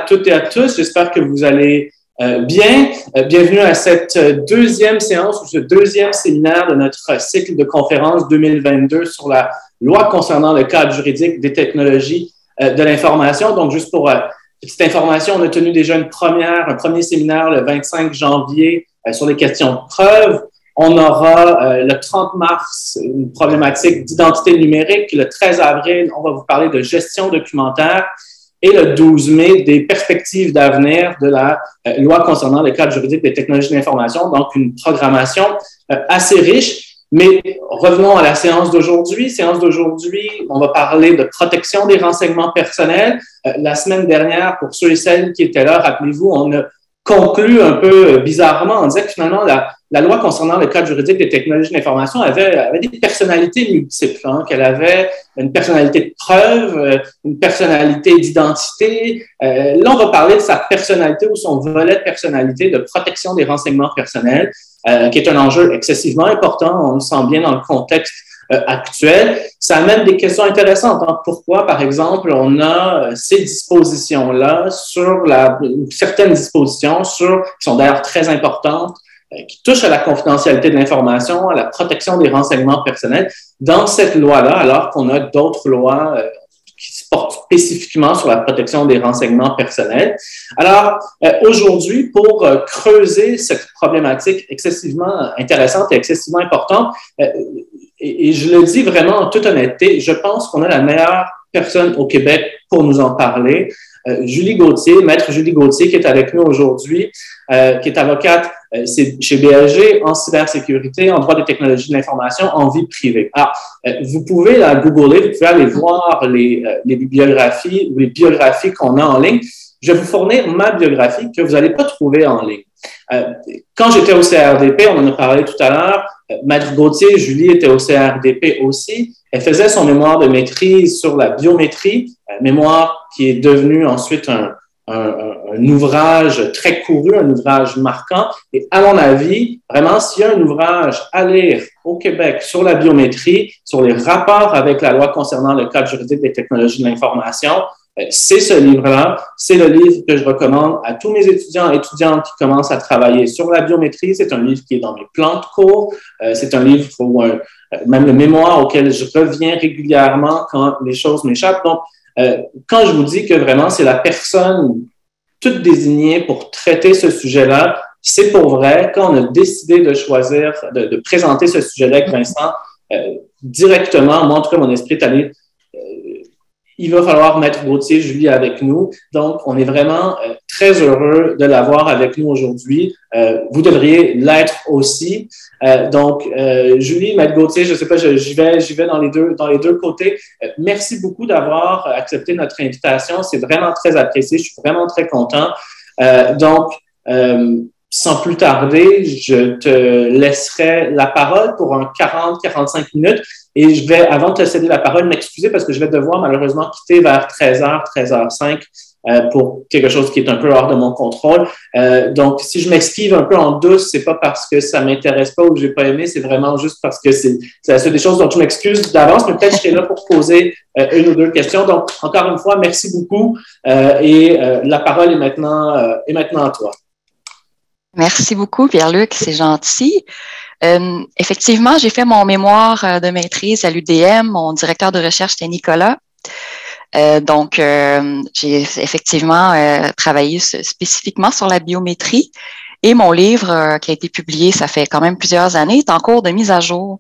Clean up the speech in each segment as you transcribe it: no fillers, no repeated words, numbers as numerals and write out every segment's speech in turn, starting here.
toutes et à tous. J'espère que vous allez bien. Bienvenue à cette deuxième séance ou ce deuxième séminaire de notre cycle de conférences 2022 sur la loi concernant le cadre juridique des technologies de l'information. Donc, juste pour petite information, on a tenu déjà un premier séminaire le 25 janvier sur les questions de preuve. On aura le 30 mars une problématique d'identité numérique. Le 13 avril, on va vous parler de gestion documentaire. Et le 12 mai, des perspectives d'avenir de la loi concernant le cadre juridique des technologies de l'information. Donc, une programmation assez riche. Mais revenons à la séance d'aujourd'hui. Séance d'aujourd'hui, on va parler de protection des renseignements personnels. La semaine dernière, pour ceux et celles qui étaient là, rappelez-vous, on a conclu un peu bizarrement. On disait que finalement, la loi concernant le cadre juridique des technologies de l'information avait des personnalités multiples, hein, qu'elle avait une personnalité de preuve, une personnalité d'identité. Là, on va parler de sa personnalité ou son volet de personnalité de protection des renseignements personnels, qui est un enjeu excessivement important. On le sent bien dans le contexte actuel. Ça amène des questions intéressantes. Hein. Pourquoi, par exemple, on a ces dispositions-là sur certaines dispositions qui sont d'ailleurs très importantes, qui touchent à la confidentialité de l'information, à la protection des renseignements personnels dans cette loi-là, alors qu'on a d'autres lois qui se portent spécifiquement sur la protection des renseignements personnels. Alors, aujourd'hui, pour creuser cette problématique excessivement intéressante et excessivement importante, et je le dis vraiment en toute honnêteté, je pense qu'on a la meilleure personne au Québec pour nous en parler. Julie Gauthier, maître Julie Gauthier, qui est avec nous aujourd'hui, qui est avocate chez BLG en cybersécurité, en droit des technologies de l'information, en vie privée. Alors, vous pouvez la googler, vous pouvez aller voir les bibliographies ou les biographies qu'on a en ligne. Je vais vous fournir ma biographie que vous n'allez pas trouver en ligne. Quand j'étais au CRDP, on en a parlé tout à l'heure, maître Gauthier, Julie était au CRDP aussi. Elle faisait son mémoire de maîtrise sur la biométrie, mémoire qui est devenu ensuite un ouvrage très couru, un ouvrage marquant. Et à mon avis, vraiment, s'il y a un ouvrage à lire au Québec sur la biométrie, sur les rapports avec la loi concernant le cadre juridique des technologies de l'information, c'est ce livre-là. C'est le livre que je recommande à tous mes étudiants et étudiantes qui commencent à travailler sur la biométrie. C'est un livre qui est dans mes plans de cours. C'est un livre ou même le mémoire auquel je reviens régulièrement quand les choses m'échappent. Donc, quand je vous dis que vraiment c'est la personne toute désignée pour traiter ce sujet-là, c'est pour vrai. Quand on a décidé de choisir, de présenter ce sujet-là avec Vincent directement, moi en tout cas mon esprit est allé, il va falloir mettre Gauthier, Julie avec nous. Donc, on est vraiment très heureux de l'avoir avec nous aujourd'hui. Vous devriez l'être aussi. Donc, Julie, maître Gauthier, je sais pas, j'y vais dans les deux côtés. Merci beaucoup d'avoir accepté notre invitation. C'est vraiment très apprécié. Je suis vraiment très content. Donc, sans plus tarder, je te laisserai la parole pour un 40-45 minutes. Et je vais, avant de te céder la parole, m'excuser parce que je vais devoir malheureusement quitter vers 13h, 13h05 pour quelque chose qui est un peu hors de mon contrôle. Donc, si je m'esquive un peu en douce, c'est pas parce que ça m'intéresse pas ou que j'ai pas aimé, c'est vraiment juste parce que c'est des choses dont je m'excuse d'avance, mais peut-être je serai là pour poser une ou deux questions. Donc, encore une fois, merci beaucoup et la parole est maintenant à toi. Merci beaucoup, Pierre-Luc, c'est gentil. Effectivement, j'ai fait mon mémoire de maîtrise à l'UDM. Mon directeur de recherche, c'était Nicolas. Donc, j'ai effectivement travaillé spécifiquement sur la biométrie. Et mon livre, qui a été publié, ça fait quand même plusieurs années, est en cours de mise à jour.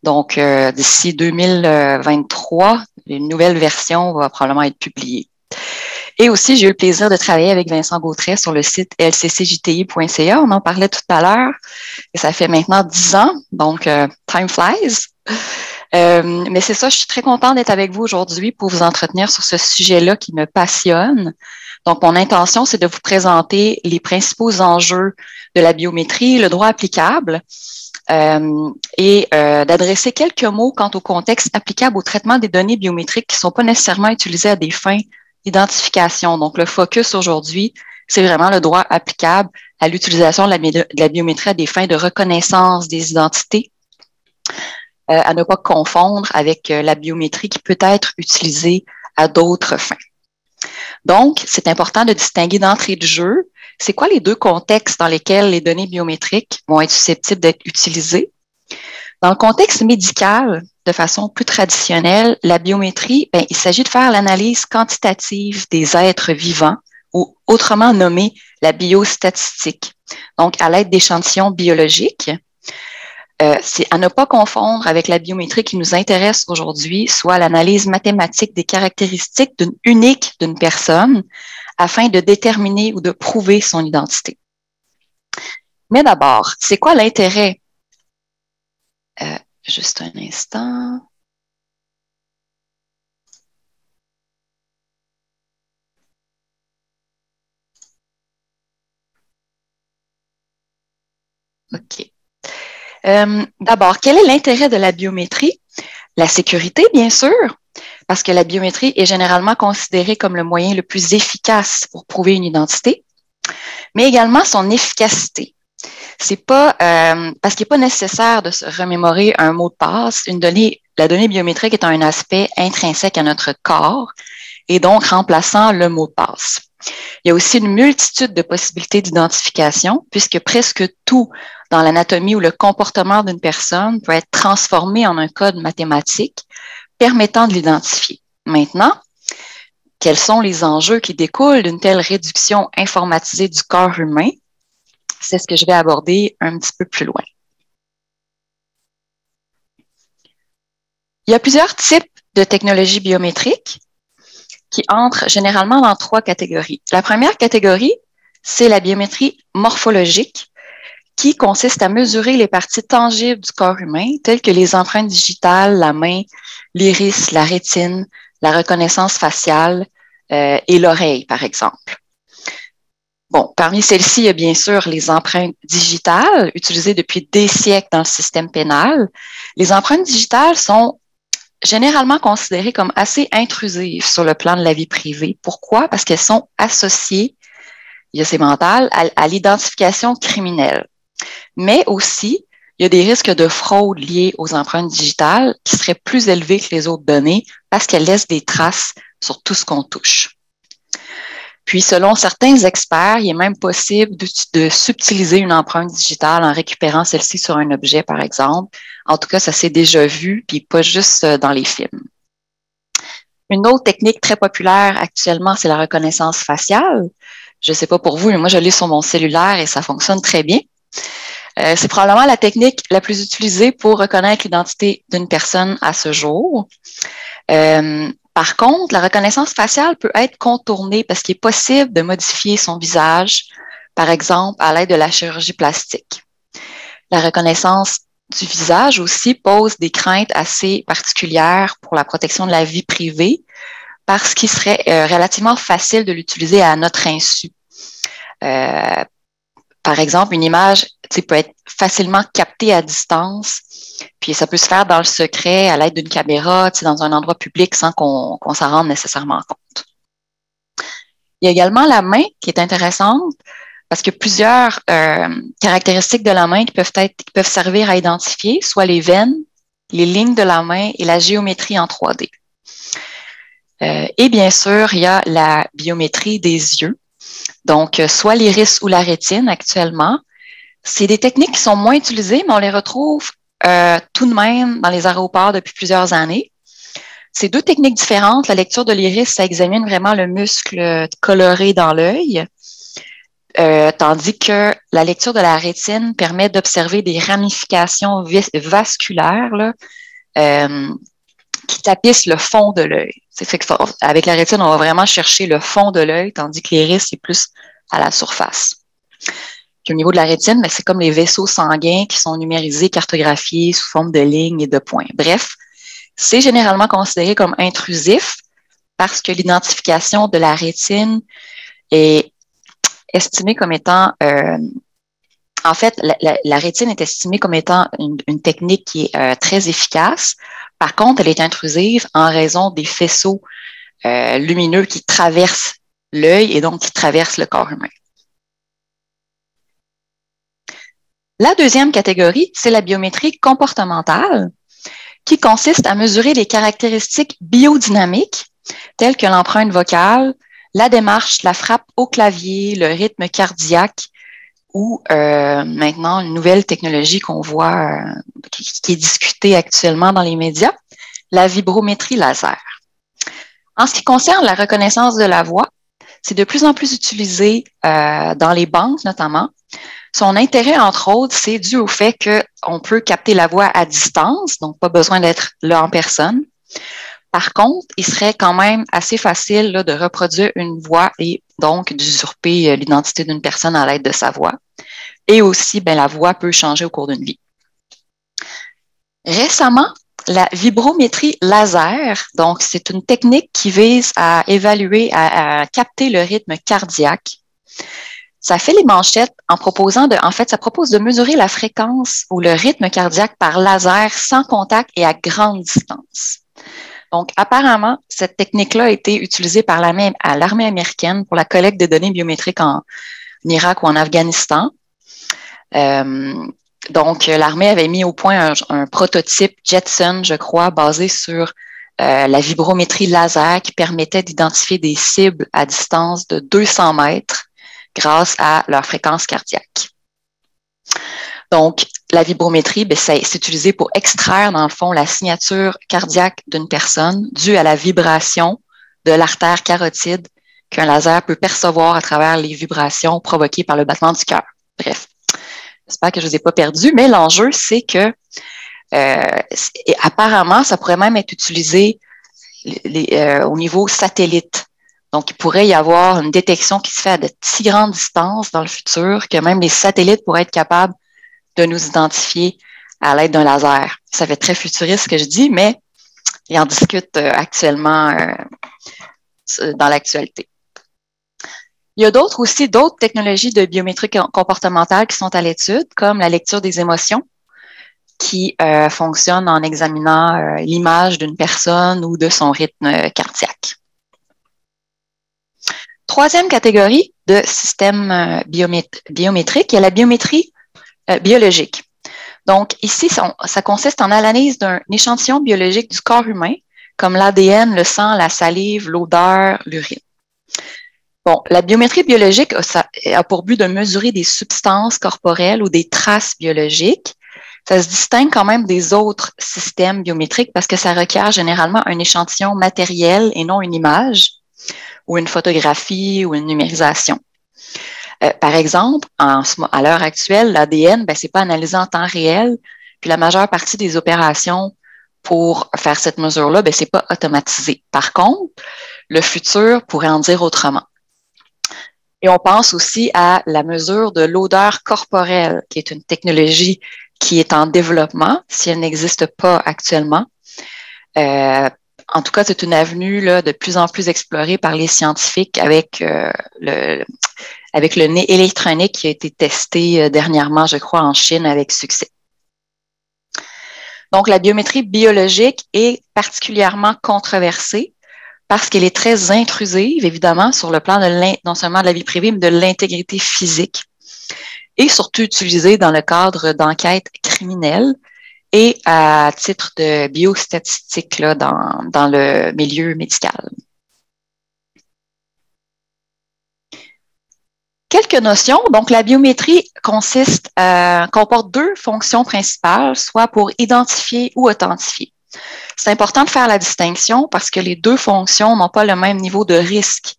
Donc, d'ici 2023, une nouvelle version va probablement être publiée. Et aussi, j'ai eu le plaisir de travailler avec Vincent Gautret sur le site lccjti.ca. On en parlait tout à l'heure. Et ça fait maintenant 10 ans. Donc, time flies. Mais c'est ça, je suis très contente d'être avec vous aujourd'hui pour vous entretenir sur ce sujet-là qui me passionne. Donc, mon intention, c'est de vous présenter les principaux enjeux de la biométrie, le droit applicable, et d'adresser quelques mots quant au contexte applicable au traitement des données biométriques qui ne sont pas nécessairement utilisées à des fins d'identification. Donc, le focus aujourd'hui, c'est vraiment le droit applicable à l'utilisation de la biométrie à des fins de reconnaissance des identités, à ne pas confondre avec la biométrie qui peut être utilisée à d'autres fins. Donc, c'est important de distinguer d'entrée de jeu, c'est quoi les deux contextes dans lesquels les données biométriques vont être susceptibles d'être utilisées. Dans le contexte médical, de façon plus traditionnelle, la biométrie, il s'agit de faire l'analyse quantitative des êtres vivants, ou autrement nommée la biostatistique. Donc, à l'aide d'échantillons biologiques, c'est à ne pas confondre avec la biométrie qui nous intéresse aujourd'hui, soit l'analyse mathématique des caractéristiques uniques d'une personne afin de déterminer ou de prouver son identité. Mais d'abord, c'est quoi l'intérêt? Juste un instant. OK. D'abord, quel est l'intérêt de la biométrie? La sécurité, bien sûr, parce que la biométrie est généralement considérée comme le moyen le plus efficace pour prouver une identité, mais également son efficacité. C'est pas parce qu'il n'est pas nécessaire de se remémorer un mot de passe. La donnée biométrique est un aspect intrinsèque à notre corps et donc remplaçant le mot de passe. Il y a aussi une multitude de possibilités d'identification puisque presque tout dans l'anatomie ou le comportement d'une personne peut être transformé en un code mathématique permettant de l'identifier. Maintenant, quels sont les enjeux qui découlent d'une telle réduction informatisée du corps humain? C'est ce que je vais aborder un petit peu plus loin. Il y a plusieurs types de technologies biométriques qui entrent généralement dans 3 catégories. La première catégorie, c'est la biométrie morphologique, qui consiste à mesurer les parties tangibles du corps humain, telles que les empreintes digitales, la main, l'iris, la rétine, la reconnaissance faciale et l'oreille, par exemple. Bon, parmi celles-ci, il y a bien sûr les empreintes digitales utilisées depuis des siècles dans le système pénal. Les empreintes digitales sont généralement considérées comme assez intrusives sur le plan de la vie privée. Pourquoi? Parce qu'elles sont associées, il y a ces mentales, à l'identification criminelle. Mais aussi, il y a des risques de fraude liés aux empreintes digitales qui seraient plus élevés que les autres données parce qu'elles laissent des traces sur tout ce qu'on touche. Puis, selon certains experts, il est même possible de subtiliser une empreinte digitale en récupérant celle-ci sur un objet, par exemple. En tout cas, ça s'est déjà vu, puis pas juste dans les films. Une autre technique très populaire actuellement, c'est la reconnaissance faciale. Je ne sais pas pour vous, mais moi, je l'ai sur mon cellulaire et ça fonctionne très bien. C'est probablement la technique la plus utilisée pour reconnaître l'identité d'une personne à ce jour. Par contre, la reconnaissance faciale peut être contournée parce qu'il est possible de modifier son visage, par exemple à l'aide de la chirurgie plastique. La reconnaissance du visage aussi pose des craintes assez particulières pour la protection de la vie privée parce qu'il serait relativement facile de l'utiliser à notre insu. Par exemple, une image peut être facilement captée à distance, puis ça peut se faire dans le secret à l'aide d'une caméra, dans un endroit public sans qu'on s'en rende nécessairement compte. Il y a également la main qui est intéressante parce que plusieurs caractéristiques de la main qui peuvent servir à identifier, soit les veines, les lignes de la main et la géométrie en 3D. Et bien sûr, il y a la biométrie des yeux. Donc, soit l'iris ou la rétine actuellement. C'est des techniques qui sont moins utilisées, mais on les retrouve tout de même dans les aéroports depuis plusieurs années. C'est 2 techniques différentes. La lecture de l'iris, ça examine vraiment le muscle coloré dans l'œil, tandis que la lecture de la rétine permet d'observer des ramifications vasculaires là, qui tapissent le fond de l'œil. Avec la rétine, on va vraiment chercher le fond de l'œil, tandis que l'iris, c'est plus à la surface. Puis au niveau de la rétine, c'est comme les vaisseaux sanguins qui sont numérisés, cartographiés sous forme de lignes et de points. Bref, c'est généralement considéré comme intrusif parce que l'identification de la rétine est estimée comme étant... en fait, la rétine est estimée comme étant une technique qui est très efficace. Par contre, elle est intrusive en raison des faisceaux lumineux qui traversent l'œil et donc qui traversent le corps humain. La deuxième catégorie, c'est la biométrie comportementale, qui consiste à mesurer les caractéristiques biodynamiques, telles que l'empreinte vocale, la démarche, la frappe au clavier, le rythme cardiaque ou maintenant une nouvelle technologie qu'on voit, qui est discutée actuellement dans les médias, la vibrométrie laser. En ce qui concerne la reconnaissance de la voix, c'est de plus en plus utilisé dans les banques notamment. Son intérêt, entre autres, c'est dû au fait qu'on peut capter la voix à distance, donc pas besoin d'être là en personne. Par contre, il serait quand même assez facile là, de reproduire une voix et donc d'usurper l'identité d'une personne à l'aide de sa voix. Et aussi, ben, la voix peut changer au cours d'une vie. Récemment, la vibrométrie laser, donc c'est une technique qui vise à évaluer, à capter le rythme cardiaque. Ça fait les manchettes en proposant ça propose de mesurer la fréquence ou le rythme cardiaque par laser sans contact et à grande distance. Donc, apparemment, cette technique-là a été utilisée par l'armée américaine pour la collecte de données biométriques en Irak ou en Afghanistan. Donc, l'armée avait mis au point un prototype Jetson, je crois, basé sur la vibrométrie laser qui permettait d'identifier des cibles à distance de 200 mètres grâce à leur fréquence cardiaque. Donc, la vibrométrie, c'est utilisé pour extraire, dans le fond, la signature cardiaque d'une personne due à la vibration de l'artère carotide qu'un laser peut percevoir à travers les vibrations provoquées par le battement du cœur. Bref, j'espère que je ne vous ai pas perdu, mais l'enjeu, c'est que apparemment, ça pourrait même être utilisé au niveau satellite. Donc, il pourrait y avoir une détection qui se fait à de si grandes distances dans le futur que même les satellites pourraient être capables de nous identifier à l'aide d'un laser. Ça fait très futuriste ce que je dis, mais ils en discutent actuellement dans l'actualité. Il y a d'autres technologies de biométrie comportementale qui sont à l'étude, comme la lecture des émotions, qui fonctionne en examinant l'image d'une personne ou de son rythme cardiaque. Troisième catégorie de système biométrique, il y a la biométrie biologique. Donc, ici, ça consiste en l'analyse d'un échantillon biologique du corps humain, comme l'ADN, le sang, la salive, l'odeur, l'urine. Bon, la biométrie biologique a pour but de mesurer des substances corporelles ou des traces biologiques. Ça se distingue quand même des autres systèmes biométriques parce que ça requiert généralement un échantillon matériel et non une image ou une photographie ou une numérisation. Par exemple, à l'heure actuelle, l'ADN, c'est pas analysé en temps réel, puis la majeure partie des opérations pour faire cette mesure-là, c'est pas automatisé. Par contre, le futur pourrait en dire autrement. Et on pense aussi à la mesure de l'odeur corporelle, qui est une technologie qui est en développement, si elle n'existe pas actuellement. En tout cas, c'est une avenue là, de plus en plus explorée par les scientifiques avec le nez électronique qui a été testé dernièrement, je crois, en Chine avec succès. Donc, la biométrie biologique est particulièrement controversée parce qu'elle est très intrusive, évidemment, sur le plan non seulement de la vie privée, mais de l'intégrité physique, et surtout utilisée dans le cadre d'enquêtes criminelles et à titre de biostatistique là, dans le milieu médical. Quelques notions. Donc, la biométrie comporte deux fonctions principales, soit pour identifier ou authentifier. C'est important de faire la distinction parce que les deux fonctions n'ont pas le même niveau de risque,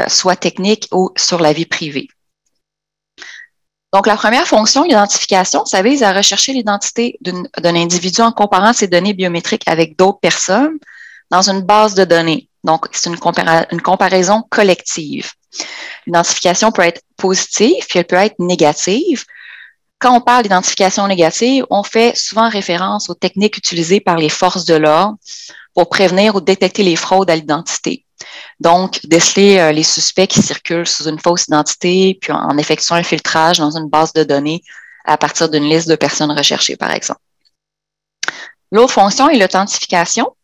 soit technique ou sur la vie privée. Donc, la première fonction, l'identification, ça vise à rechercher l'identité d'un individu en comparant ses données biométriques avec d'autres personnes dans une base de données. Donc, c'est une comparaison collective. L'identification peut être positive, puis elle peut être négative. Quand on parle d'identification négative, on fait souvent référence aux techniques utilisées par les forces de l'ordre pour prévenir ou détecter les fraudes à l'identité. Donc, déceler les suspects qui circulent sous une fausse identité, puis en effectuant un filtrage dans une base de données à partir d'une liste de personnes recherchées, par exemple. L'autre fonction est l'authentification,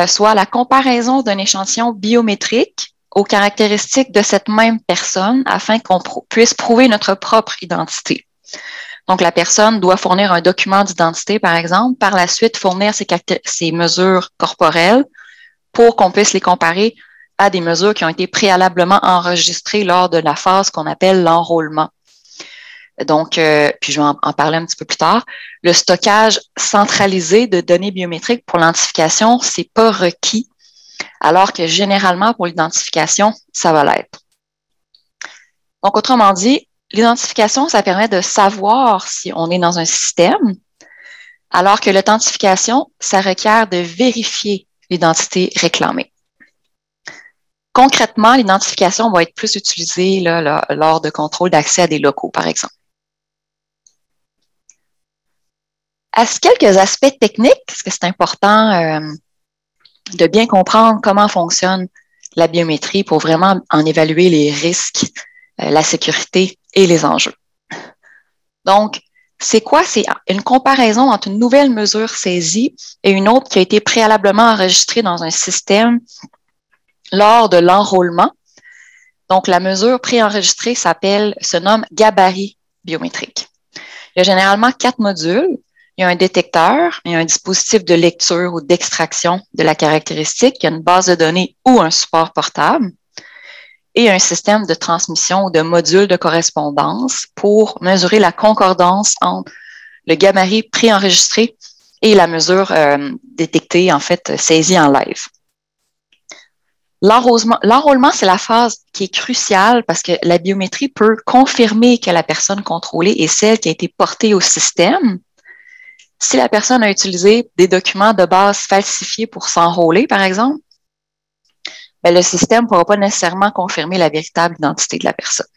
soit la comparaison d'un échantillon biométrique aux caractéristiques de cette même personne afin qu'on puisse prouver notre propre identité. Donc, la personne doit fournir un document d'identité, par exemple, par la suite fournir ses mesures corporelles pour qu'on puisse les comparer à des mesures qui ont été préalablement enregistrées lors de la phase qu'on appelle l'enrôlement. Donc, puis je vais en parler un petit peu plus tard. Le stockage centralisé de données biométriques pour l'identification, c'est pas requis, alors que généralement, pour l'identification, ça va l'être. Donc, autrement dit, l'identification, ça permet de savoir si on est dans un système, alors que l'authentification, ça requiert de vérifier l'identité réclamée. Concrètement, l'identification va être plus utilisée lors de contrôle d'accès à des locaux, par exemple. À quelques aspects techniques, parce que c'est important de bien comprendre comment fonctionne la biométrie pour vraiment en évaluer les risques, la sécurité et les enjeux. Donc, c'est quoi? C'est une comparaison entre une nouvelle mesure saisie et une autre qui a été préalablement enregistrée dans un système lors de l'enrôlement. Donc, la mesure préenregistrée se nomme gabarit biométrique. Il y a généralement 4 modules. Il y a un détecteur, il y a un dispositif de lecture ou d'extraction de la caractéristique, il y a une base de données ou un support portable, et un système de transmission ou de module de correspondance pour mesurer la concordance entre le gabarit préenregistré et la mesure détectée, en fait, saisie en live. L'enrôlement, c'est la phase qui est cruciale parce que la biométrie peut confirmer que la personne contrôlée est celle qui a été portée au système. Si la personne a utilisé des documents de base falsifiés pour s'enrôler, par exemple, bien, le système ne pourra pas nécessairement confirmer la véritable identité de la personne.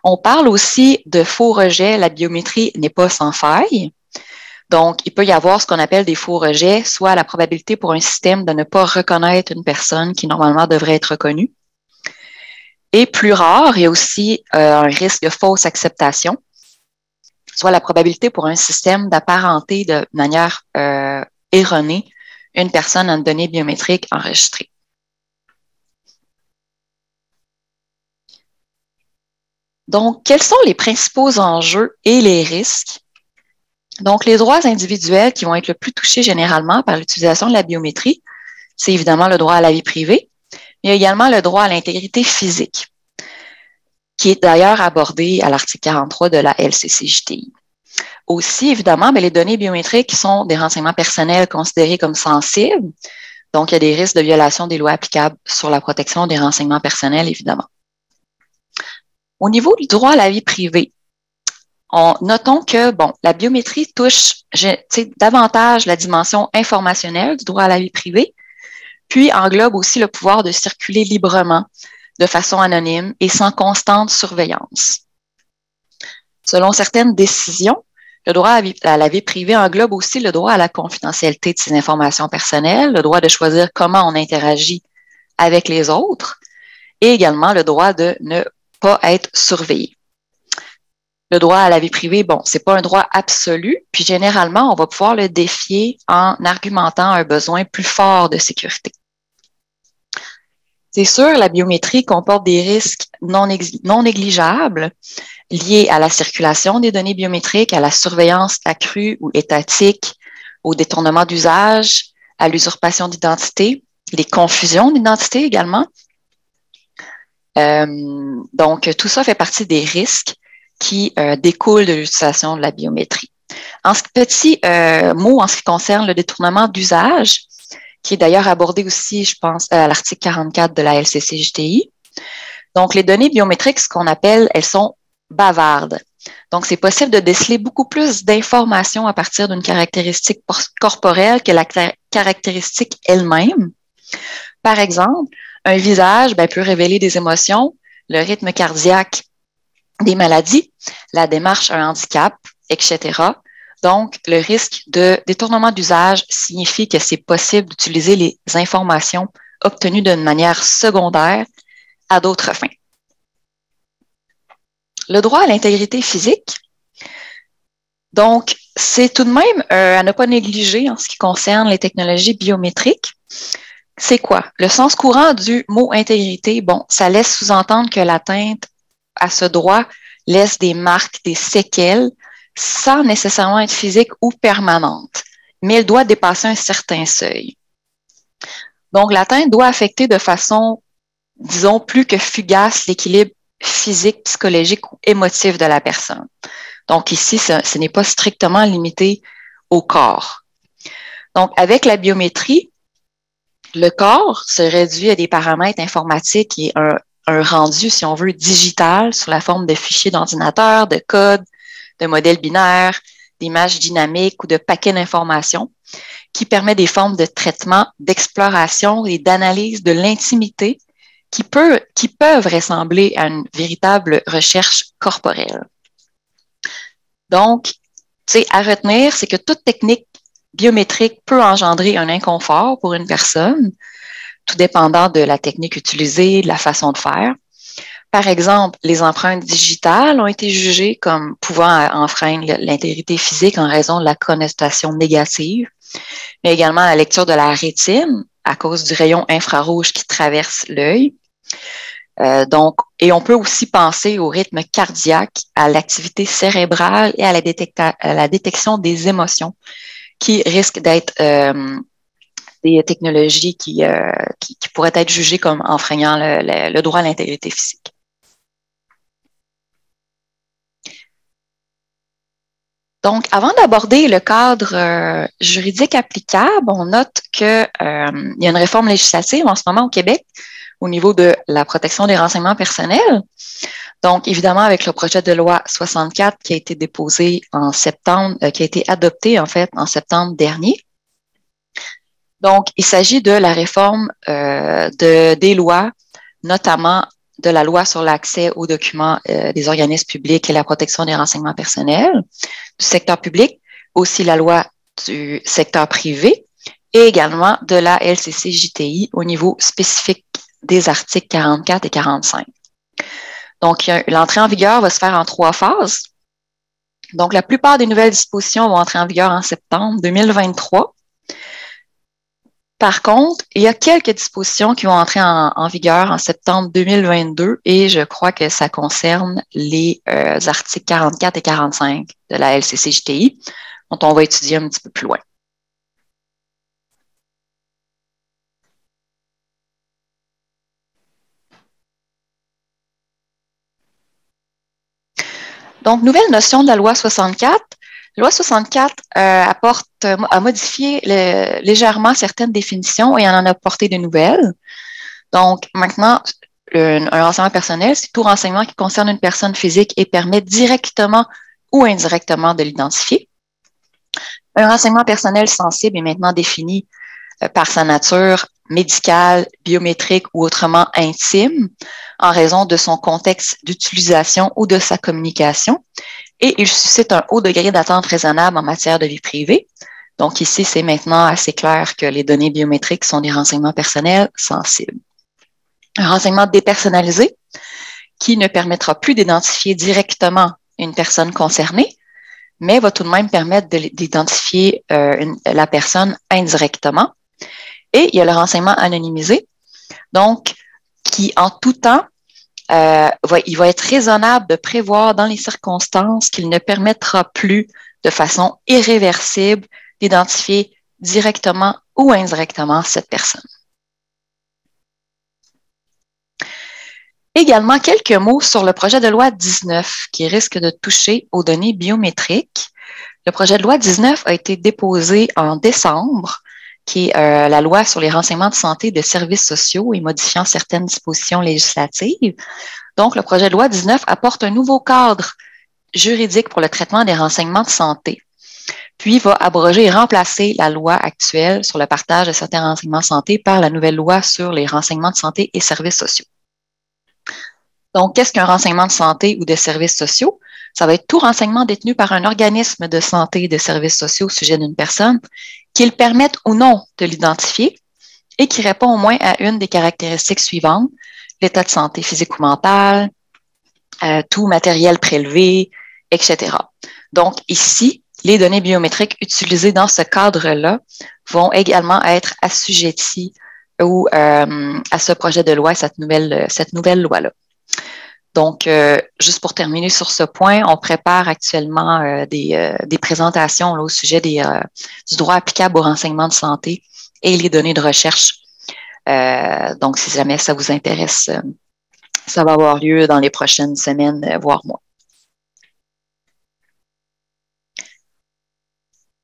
On parle aussi de faux rejets. La biométrie n'est pas sans faille. Donc, il peut y avoir ce qu'on appelle des faux rejets, soit la probabilité pour un système de ne pas reconnaître une personne qui normalement devrait être reconnue. Et plus rare, il y a aussi un risque de fausse acceptation, soit la probabilité pour un système d'apparenter de manière erronée une personne à une donnée biométrique enregistrée. Donc, quels sont les principaux enjeux et les risques? Donc, les droits individuels qui vont être le plus touchés généralement par l'utilisation de la biométrie, c'est évidemment le droit à la vie privée, mais il y a également le droit à l'intégrité physique, qui est d'ailleurs abordé à l'article 43 de la LCCJTI. Aussi, évidemment, les données biométriques sont des renseignements personnels considérés comme sensibles, donc il y a des risques de violation des lois applicables sur la protection des renseignements personnels, évidemment. Au niveau du droit à la vie privée, notons que la biométrie touche davantage la dimension informationnelle du droit à la vie privée, puis englobe aussi le pouvoir de circuler librement, de façon anonyme et sans constante surveillance. Selon certaines décisions, le droit à la vie privée englobe aussi le droit à la confidentialité de ses informations personnelles, le droit de choisir comment on interagit avec les autres et également le droit de ne pas être surveillé. Le droit à la vie privée, c'est pas un droit absolu, puis généralement, on va pouvoir le défier en argumentant un besoin plus fort de sécurité. C'est sûr, la biométrie comporte des risques non négligeables liés à la circulation des données biométriques, à la surveillance accrue ou étatique, au détournement d'usage, à l'usurpation d'identité, les confusions d'identité également. Donc, tout ça fait partie des risques qui découlent de l'utilisation de la biométrie. Petit mot en ce qui concerne le détournement d'usage, qui est d'ailleurs abordé aussi, je pense, à l'article 44 de la LCCJTI. Donc, les données biométriques, ce qu'on appelle, elles sont bavardes. Donc, c'est possible de déceler beaucoup plus d'informations à partir d'une caractéristique corporelle que la caractéristique elle-même. Par exemple, un visage peut révéler des émotions, le rythme cardiaque, des maladies, la démarche, un handicap, etc. Donc, le risque de détournement d'usage signifie que c'est possible d'utiliser les informations obtenues d'une manière secondaire à d'autres fins. Le droit à l'intégrité physique, donc, c'est tout de même à ne pas négliger en ce qui concerne les technologies biométriques. C'est quoi? Le sens courant du mot intégrité, ça laisse sous-entendre que l'atteinte à ce droit laisse des marques, des séquelles, sans nécessairement être physique ou permanente, mais elle doit dépasser un certain seuil. Donc, l'atteinte doit affecter de façon, disons, plus que fugace l'équilibre physique, psychologique ou émotif de la personne. Donc, ici, ce n'est pas strictement limité au corps. Donc, avec la biométrie, le corps se réduit à des paramètres informatiques et un rendu, si on veut, digital sous la forme de fichiers d'ordinateur, de codes, de modèles binaires, d'images dynamiques ou de paquets d'informations qui permet des formes de traitement, d'exploration et d'analyse de l'intimité qui peuvent ressembler à une véritable recherche corporelle. Donc, tu sais, à retenir, c'est que toute technique biométrique peut engendrer un inconfort pour une personne, tout dépendant de la technique utilisée, de la façon de faire. Par exemple, les empreintes digitales ont été jugées comme pouvant enfreindre l'intégrité physique en raison de la connotation négative, mais également la lecture de la rétine à cause du rayon infrarouge qui traverse l'œil. Et on peut aussi penser au rythme cardiaque, à l'activité cérébrale et à la détection des émotions qui risquent d'être des technologies qui pourraient être jugées comme enfreignant le droit à l'intégrité physique. Donc, avant d'aborder le cadre juridique applicable, on note qu'il y a une réforme législative en ce moment au Québec au niveau de la protection des renseignements personnels. Donc, évidemment, avec le projet de loi 64 qui a été déposé en septembre, qui a été adopté en fait en septembre dernier. Donc, il s'agit de la réforme des lois, notamment de la loi sur l'accès aux documents des organismes publics et la protection des renseignements personnels du secteur public, aussi la loi du secteur privé et également de la LCC-JTI au niveau spécifique des articles 44 et 45. Donc, l'entrée en vigueur va se faire en 3 phases. Donc, la plupart des nouvelles dispositions vont entrer en vigueur en septembre 2023. Par contre, il y a quelques dispositions qui vont entrer en vigueur en septembre 2022 et je crois que ça concerne les articles 44 et 45 de la LCC-JTI, dont on va étudier un petit peu plus loin. Donc, nouvelle notion de la loi 64. La loi 64 a modifié légèrement certaines définitions et en a apporté de nouvelles. Donc, maintenant, un renseignement personnel, c'est tout renseignement qui concerne une personne physique et permet directement ou indirectement de l'identifier. Un renseignement personnel sensible est maintenant défini par sa nature médicale, biométrique ou autrement intime en raison de son contexte d'utilisation ou de sa communication et il suscite un haut degré d'attente raisonnable en matière de vie privée. Donc ici, c'est maintenant assez clair que les données biométriques sont des renseignements personnels sensibles. Un renseignement dépersonnalisé qui ne permettra plus d'identifier directement une personne concernée, mais va tout de même permettre d'identifier la personne indirectement. Et il y a le renseignement anonymisé, donc qui en tout temps, il va être raisonnable de prévoir dans les circonstances qu'il ne permettra plus de façon irréversible d'identifier directement ou indirectement cette personne. Également, quelques mots sur le projet de loi 19 qui risque de toucher aux données biométriques. Le projet de loi 19 a été déposé en décembre, qui est la loi sur les renseignements de santé et de services sociaux et modifiant certaines dispositions législatives. Donc, le projet de loi 19 apporte un nouveau cadre juridique pour le traitement des renseignements de santé, puis va abroger et remplacer la loi actuelle sur le partage de certains renseignements de santé par la nouvelle loi sur les renseignements de santé et services sociaux. Donc, qu'est-ce qu'un renseignement de santé ou de services sociaux? Ça va être tout renseignement détenu par un organisme de santé et de services sociaux au sujet d'une personne, qu'il permette ou non de l'identifier et qui répond au moins à une des caractéristiques suivantes, l'état de santé physique ou mental, tout matériel prélevé, etc. Donc, ici, les données biométriques utilisées dans ce cadre-là vont également être assujetties à ce projet de loi, cette nouvelle loi-là. Donc, juste pour terminer sur ce point, on prépare actuellement des présentations là, au sujet du droit applicable aux renseignements de santé et les données de recherche Donc, si jamais ça vous intéresse, ça va avoir lieu dans les prochaines semaines, voire mois.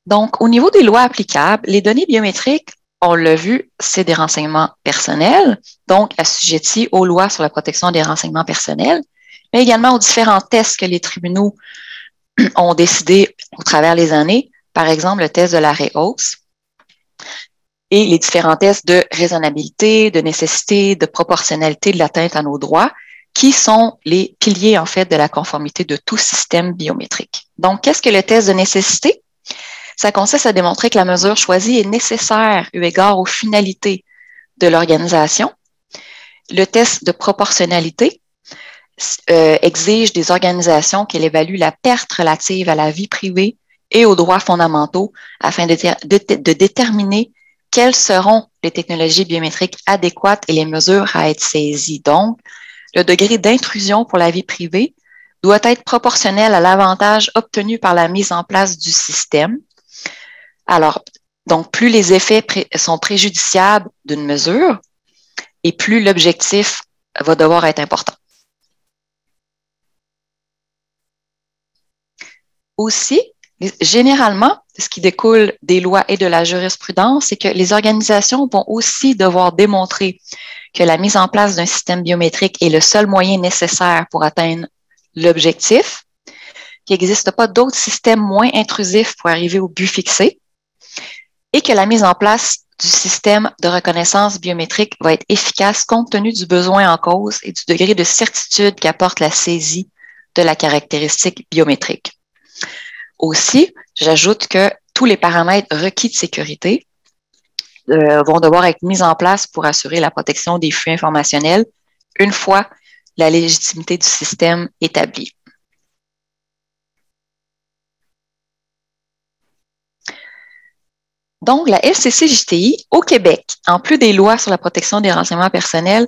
Donc, au niveau des lois applicables, les données biométriques, on l'a vu, c'est des renseignements personnels, donc assujettis aux lois sur la protection des renseignements personnels, mais également aux différents tests que les tribunaux ont décidé au travers les années, par exemple le test de l'arrêt hausse et les différents tests de raisonnabilité, de nécessité, de proportionnalité de l'atteinte à nos droits, qui sont les piliers, en fait, de la conformité de tout système biométrique. Donc, qu'est-ce que le test de nécessité? Ça consiste à démontrer que la mesure choisie est nécessaire eu égard aux finalités de l'organisation. Le test de proportionnalité exige des organisations qu'elle évalue la perte relative à la vie privée et aux droits fondamentaux afin de déterminer quelles seront les technologies biométriques adéquates et les mesures à être saisies. Donc, le degré d'intrusion pour la vie privée doit être proportionnel à l'avantage obtenu par la mise en place du système. Alors, donc, plus les effets sont préjudiciables d'une mesure et plus l'objectif va devoir être important. Aussi, généralement, ce qui découle des lois et de la jurisprudence, c'est que les organisations vont aussi devoir démontrer que la mise en place d'un système biométrique est le seul moyen nécessaire pour atteindre l'objectif, qu'il n'existe pas d'autres systèmes moins intrusifs pour arriver au but fixé, et que la mise en place du système de reconnaissance biométrique va être efficace compte tenu du besoin en cause et du degré de certitude qu'apporte la saisie de la caractéristique biométrique. Aussi, j'ajoute que tous les paramètres requis de sécurité vont devoir être mis en place pour assurer la protection des flux informationnels une fois la légitimité du système établie. Donc, la FCC-JTI, au Québec, en plus des lois sur la protection des renseignements personnels,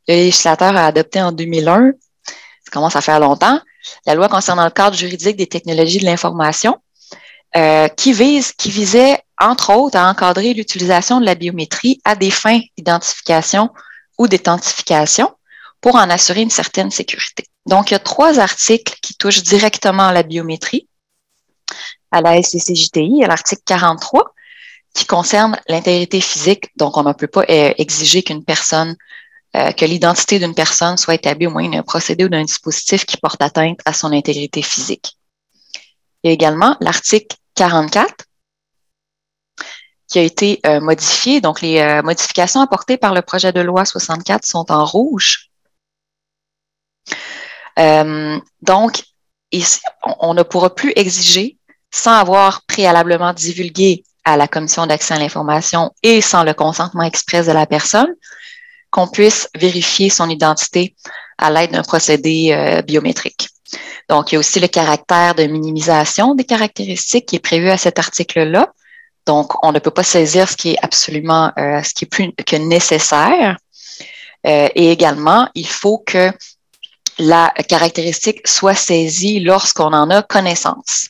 le législateur a adopté en 2001, ça commence à faire longtemps, la loi concernant le cadre juridique des technologies de l'information, qui visait, entre autres, à encadrer l'utilisation de la biométrie à des fins d'identification ou d'authentification pour en assurer une certaine sécurité. Donc, il y a 3 articles qui touchent directement à la biométrie, à la FCC-JTI, à l'article 43, qui concerne l'intégrité physique. Donc, on ne peut pas exiger qu'une personne, que l'identité d'une personne soit établie au moyen d'un procédé ou d'un dispositif qui porte atteinte à son intégrité physique. Il y a également l'article 44 qui a été modifié. Donc, les modifications apportées par le projet de loi 64 sont en rouge. Donc, ici, on ne pourra plus exiger, sans avoir préalablement divulgué à la Commission d'accès à l'information et sans le consentement express de la personne, qu'on puisse vérifier son identité à l'aide d'un procédé biométrique. Donc, il y a aussi le caractère de minimisation des caractéristiques qui est prévu à cet article-là. Donc, on ne peut pas saisir ce qui est absolument, ce qui est plus que nécessaire. Et également, il faut que la caractéristique soit saisie lorsqu'on en a connaissance.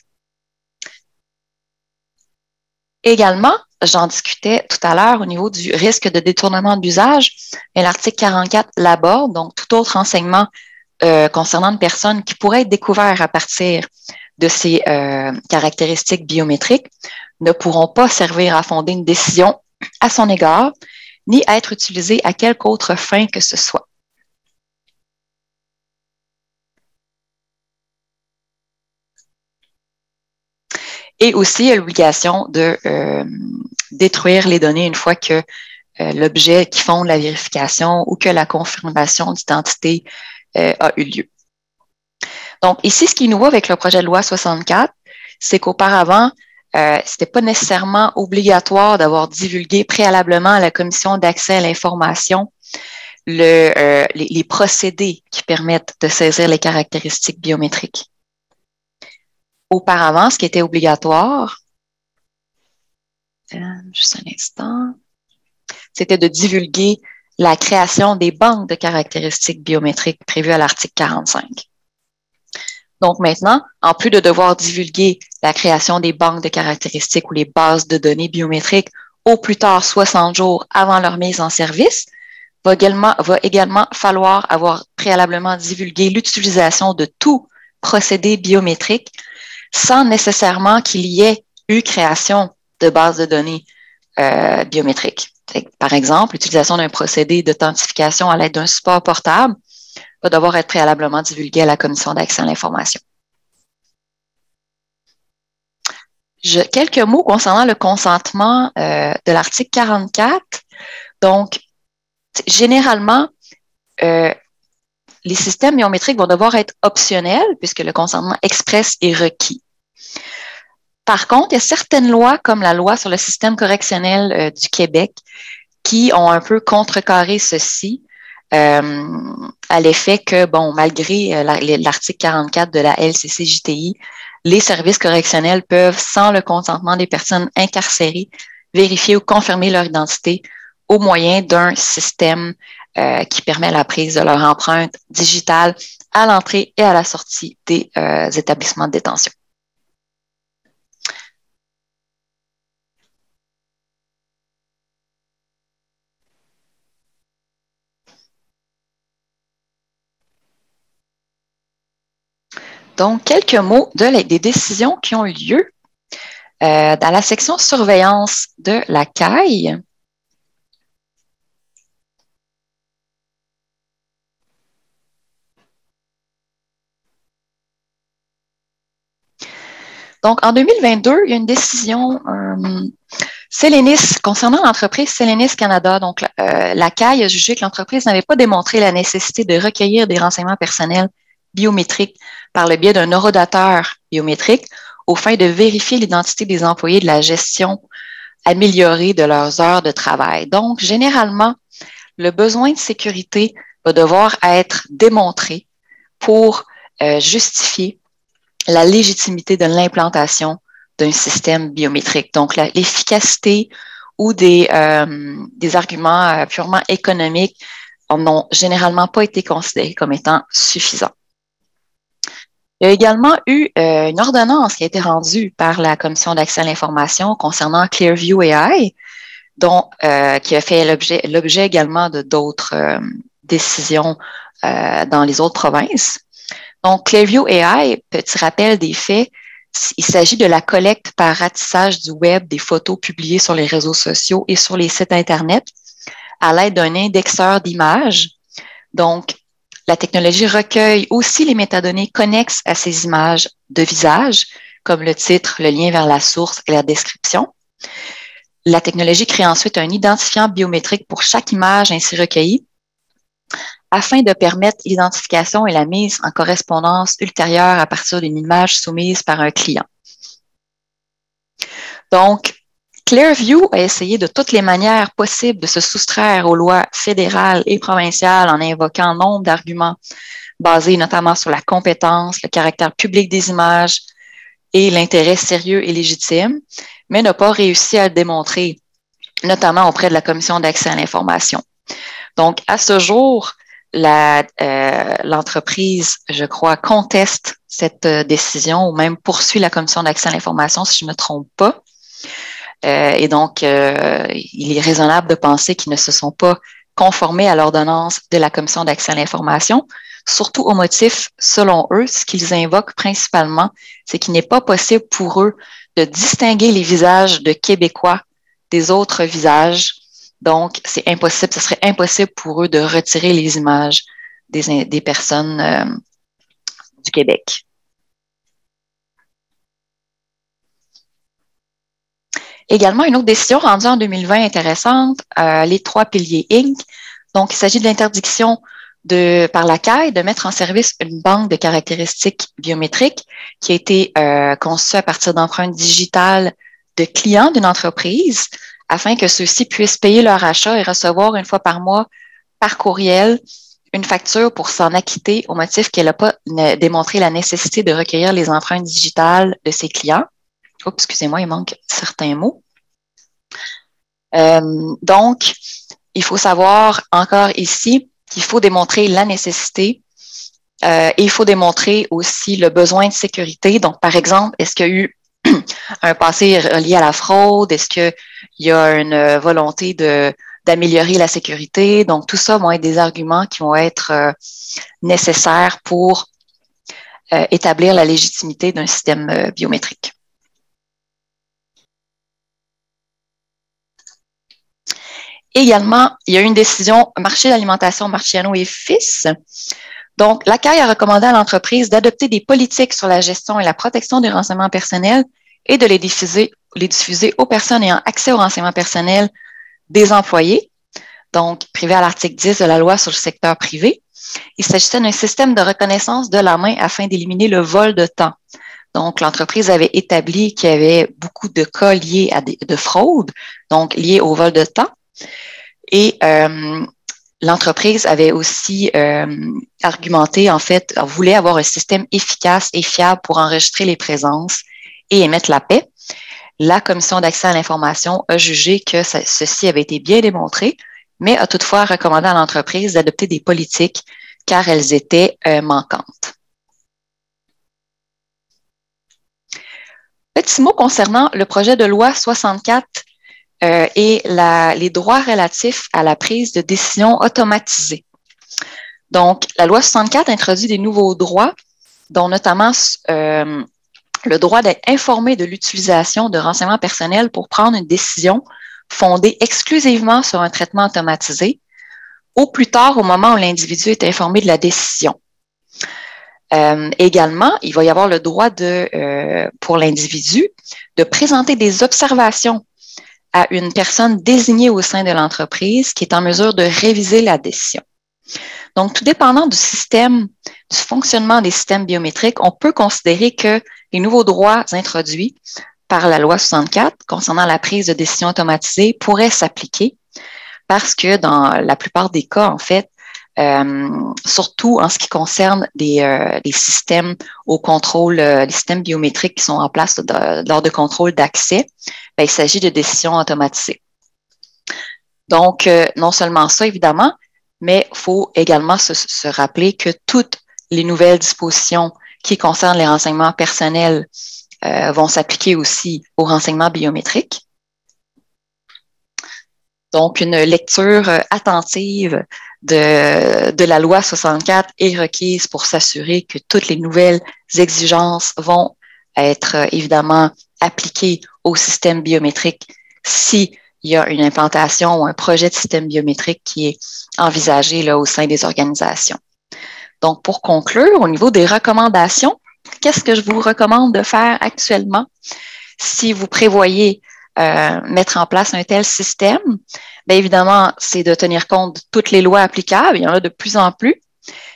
Également, j'en discutais tout à l'heure au niveau du risque de détournement d'usage, et l'article 44 l'aborde, donc tout autre renseignement concernant une personne qui pourrait être découvert à partir de ces caractéristiques biométriques ne pourront pas servir à fonder une décision à son égard, ni être utilisés à quelque autre fin que ce soit. Et aussi, il y a l'obligation de détruire les données une fois que l'objet qui fonde la vérification ou que la confirmation d'identité a eu lieu. Donc, ici, ce qui est nouveau avec le projet de loi 64, c'est qu'auparavant, ce n'était pas nécessairement obligatoire d'avoir divulgué préalablement à la Commission d'accès à l'information les procédés qui permettent de saisir les caractéristiques biométriques. Auparavant, ce qui était obligatoire, juste un instant, c'était de divulguer la création des banques de caractéristiques biométriques prévues à l'article 45. Donc maintenant, en plus de devoir divulguer la création des banques de caractéristiques ou les bases de données biométriques au plus tard 60 jours avant leur mise en service. Va également falloir avoir préalablement divulgué l'utilisation de tout procédé biométrique sans nécessairement qu'il y ait eu création de bases de données biométriques. Par exemple, l'utilisation d'un procédé d'authentification à l'aide d'un support portable va devoir être préalablement divulgué à la Commission d'accès à l'information. Quelques mots concernant le consentement de l'article 44. Donc, généralement, les systèmes biométriques vont devoir être optionnels puisque le consentement express est requis. Par contre, il y a certaines lois, comme la loi sur le système correctionnel du Québec, qui ont un peu contrecarré ceci, à l'effet que, bon, malgré l'article 44 de la LCCJTI, les services correctionnels peuvent, sans le consentement des personnes incarcérées, vérifier ou confirmer leur identité au moyen d'un système qui permet la prise de leur empreinte digitale à l'entrée et à la sortie des établissements de détention. Donc, quelques mots des décisions qui ont eu lieu dans la section surveillance de la CAI. Donc, en 2022, il y a une décision concernant l'entreprise Celenis Canada. Donc, la CAI a jugé que l'entreprise n'avait pas démontré la nécessité de recueillir des renseignements personnels biométriques par le biais d'un horodateur biométrique aux fins de vérifier l'identité des employés de la gestion améliorée de leurs heures de travail. Donc, généralement, le besoin de sécurité va devoir être démontré pour justifier la légitimité de l'implantation d'un système biométrique. Donc, l'efficacité ou des arguments purement économiques n'ont généralement pas été considérés comme étant suffisants. Il y a également eu une ordonnance qui a été rendue par la Commission d'accès à l'information concernant Clearview AI, qui a fait l'objet également de d'autres décisions dans les autres provinces. Donc, Clearview AI, petit rappel des faits, il s'agit de la collecte par ratissage du web des photos publiées sur les réseaux sociaux et sur les sites Internet à l'aide d'un indexeur d'images. Donc, la technologie recueille aussi les métadonnées connexes à ces images de visage, comme le titre, le lien vers la source et la description. La technologie crée ensuite un identifiant biométrique pour chaque image ainsi recueillie, afin de permettre l'identification et la mise en correspondance ultérieure à partir d'une image soumise par un client. Donc, Clearview a essayé de toutes les manières possibles de se soustraire aux lois fédérales et provinciales en invoquant nombre d'arguments basés notamment sur la compétence, le caractère public des images et l'intérêt sérieux et légitime, mais n'a pas réussi à le démontrer, notamment auprès de la Commission d'accès à l'information. Donc, à ce jour, l'entreprise, je crois, conteste cette décision ou même poursuit la Commission d'accès à l'information, si je ne me trompe pas. Et donc, il est raisonnable de penser qu'ils ne se sont pas conformés à l'ordonnance de la Commission d'accès à l'information, surtout au motif, selon eux, ce qu'ils invoquent principalement, c'est qu'il n'est pas possible pour eux de distinguer les visages de Québécois des autres visages. Donc, c'est impossible, ce serait impossible pour eux de retirer les images des personnes du Québec. Également, une autre décision rendue en 2020 intéressante, les 3 piliers Inc. Donc, il s'agit de l'interdiction par la CAI de mettre en service une banque de caractéristiques biométriques qui a été conçue à partir d'empreintes digitales de clients d'une entreprise afin que ceux-ci puissent payer leur achat et recevoir une fois par mois par courriel une facture pour s'en acquitter au motif qu'elle n'a pas démontré la nécessité de recueillir les empreintes digitales de ses clients. Oups, excusez-moi, il manque certains mots. Donc, il faut savoir encore ici qu'il faut démontrer la nécessité et il faut démontrer aussi le besoin de sécurité. Donc, par exemple, est-ce qu'il y a eu un passé relié à la fraude? Est-ce qu'il y a une volonté d'améliorer la sécurité? Donc, tout ça vont être des arguments qui vont être nécessaires pour établir la légitimité d'un système biométrique. Également, il y a une décision marché d'alimentation Marciano et Fils. Donc, la CAI a recommandé à l'entreprise d'adopter des politiques sur la gestion et la protection des renseignements personnels et de les diffuser aux personnes ayant accès aux renseignements personnels des employés, donc prévu à l'article 10 de la loi sur le secteur privé. Il s'agissait d'un système de reconnaissance de la main afin d'éliminer le vol de temps. Donc, l'entreprise avait établi qu'il y avait beaucoup de cas liés à de fraude, donc liés au vol de temps. Et l'entreprise avait aussi argumenté, en fait, voulait avoir un système efficace et fiable pour enregistrer les présences et émettre la paix. La Commission d'accès à l'information a jugé que ceci avait été bien démontré, mais a toutefois recommandé à l'entreprise d'adopter des politiques car elles étaient manquantes. Petit mot concernant le projet de loi 64 et les droits relatifs à la prise de décision automatisée. Donc, la loi 64 introduit des nouveaux droits, dont notamment le droit d'être informé de l'utilisation de renseignements personnels pour prendre une décision fondée exclusivement sur un traitement automatisé, au plus tard au moment où l'individu est informé de la décision. Également, il va y avoir le droit pour l'individu de présenter des observations à une personne désignée au sein de l'entreprise qui est en mesure de réviser la décision. Donc, tout dépendant du fonctionnement des systèmes biométriques, on peut considérer que les nouveaux droits introduits par la loi 64 concernant la prise de décision automatisée pourraient s'appliquer parce que dans la plupart des cas, en fait, surtout en ce qui concerne des systèmes au contrôle, les systèmes biométriques qui sont en place lors de contrôle d'accès, il s'agit de décisions automatisées. Donc, non seulement ça, évidemment, mais il faut également se rappeler que toutes les nouvelles dispositions qui concernent les renseignements personnels vont s'appliquer aussi aux renseignements biométriques. Donc, une lecture attentive de la loi 64 est requise pour s'assurer que toutes les nouvelles exigences vont être évidemment appliquées au système biométrique s'il y a une implantation ou un projet de système biométrique qui est envisagé là, au sein des organisations. Donc, pour conclure, au niveau des recommandations, qu'est-ce que je vous recommande de faire actuellement si vous prévoyez mettre en place un tel système? Bien évidemment, c'est de tenir compte de toutes les lois applicables, il y en a de plus en plus,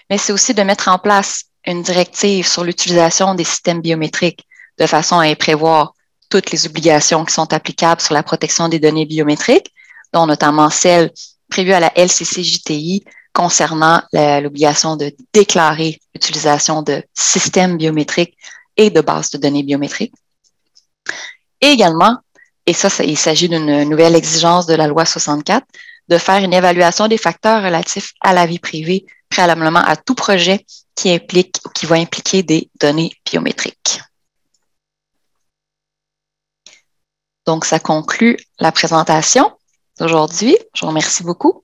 mais c'est aussi de mettre en place une directive sur l'utilisation des systèmes biométriques de façon à y prévoir toutes les obligations qui sont applicables sur la protection des données biométriques, dont notamment celles prévues à la LCC-JTI concernant l'obligation de déclarer l'utilisation de systèmes biométriques et de bases de données biométriques. Et également, et ça, il s'agit d'une nouvelle exigence de la loi 64, de faire une évaluation des facteurs relatifs à la vie privée préalablement à tout projet qui va impliquer des données biométriques. Donc, ça conclut la présentation d'aujourd'hui. Je vous remercie beaucoup.